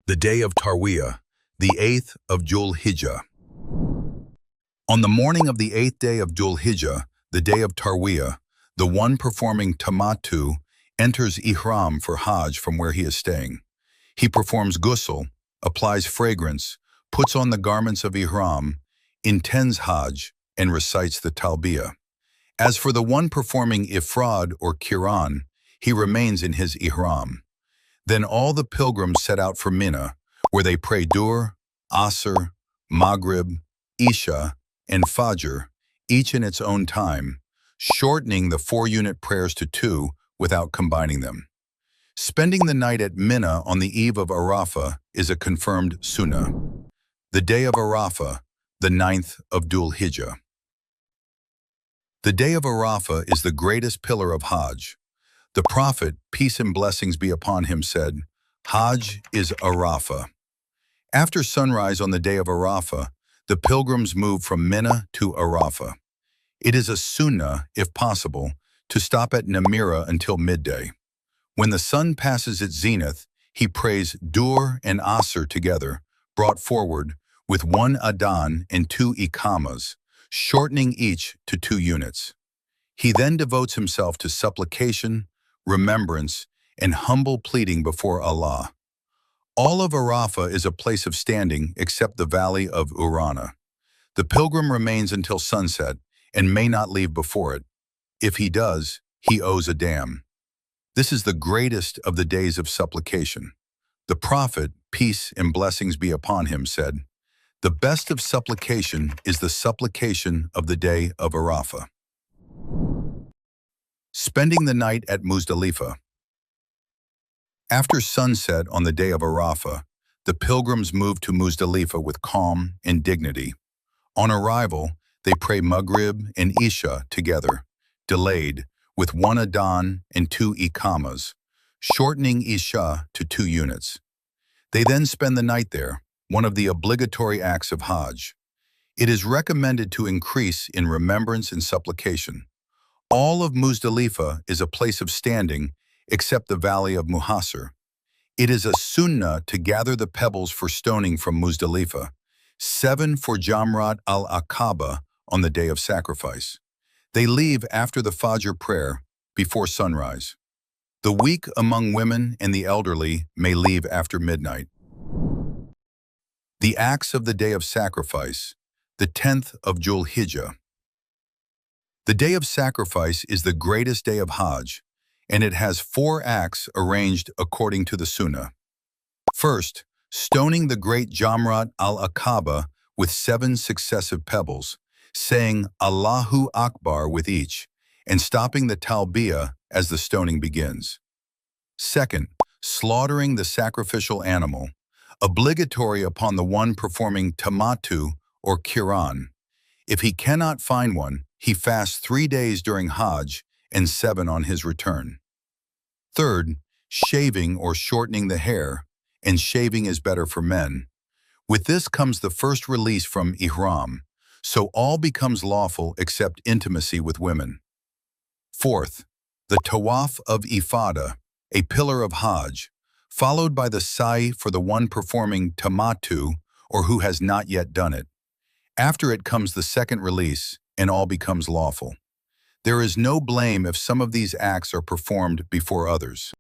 The day of Tarwiyah, the 8th of Dhul Hijjah. On the morning of the 8th day of Dhul Hijjah, the day of Tarwiyah, the one performing tamattu enters ihram for Hajj from where he is staying. He performs ghusl, applies fragrance, puts on the garments of ihram, intends Hajj, and recites the talbiyah. As for the one performing ifrad or qiran, he remains in his ihram. Then all the pilgrims set out for Mina, where they pray Dur, Asr, Maghrib, Isha, and Fajr, each in its own time, shortening the 4-unit prayers to 2 without combining them. Spending the night at Mina on the eve of Arafah is a confirmed sunnah. The day of Arafah, the 9th of Dhul Hijjah. The day of Arafah is the greatest pillar of Hajj. The Prophet, peace and blessings be upon him, said, "Hajj is Arafah." After sunrise on the day of Arafah, the pilgrims move from Mina to Arafah. It is a sunnah, if possible, to stop at Namira until midday. When the sun passes its zenith, he prays Dur and Asr together, brought forward, with 1 adhan and 2 iqamas, shortening each to 2 units. He then devotes himself to supplication, remembrance, and humble pleading before Allah. All of Arafah is a place of standing except the valley of Urana. The pilgrim remains until sunset and may not leave before it. If he does, he owes a dam. This is the greatest of the days of supplication. The Prophet, peace and blessings be upon him, said, "The best of supplication is the supplication of the day of Arafah." Spending the night at Muzdalifah. After sunset on the day of Arafah, the pilgrims move to Muzdalifah with calm and dignity. On arrival, they pray Maghrib and Isha together, delayed, with 1 adhan and 2 iqamas, shortening Isha to 2 units. They then spend the night there, one of the obligatory acts of Hajj. It is recommended to increase in remembrance and supplication. All of Muzdalifah is a place of standing except the valley of Muhasir. It is a sunnah to gather the pebbles for stoning from Muzdalifah, 7 for Jamrat al-Aqaba on the day of sacrifice. They leave after the Fajr prayer, before sunrise. The weak among women and the elderly may leave after midnight. The acts of the day of sacrifice, the 10th of Dhul Hijjah. The day of sacrifice is the greatest day of Hajj, and it has 4 acts arranged according to the Sunnah. First, stoning the great Jamrat al-Aqaba with 7 successive pebbles, saying Allahu Akbar with each, and stopping the talbiyah as the stoning begins. Second, slaughtering the sacrificial animal, obligatory upon the one performing tamattu or qiran. If he cannot find one, he fasts 3 days during Hajj and 7 on his return. Third, shaving or shortening the hair, and shaving is better for men. With this comes the first release from ihram, so all becomes lawful except intimacy with women. Fourth, the tawaf of ifadah, a pillar of Hajj, followed by the sa'i for the one performing tamattu or who has not yet done it. After it comes the second release, and all becomes lawful. There is no blame if some of these acts are performed before others.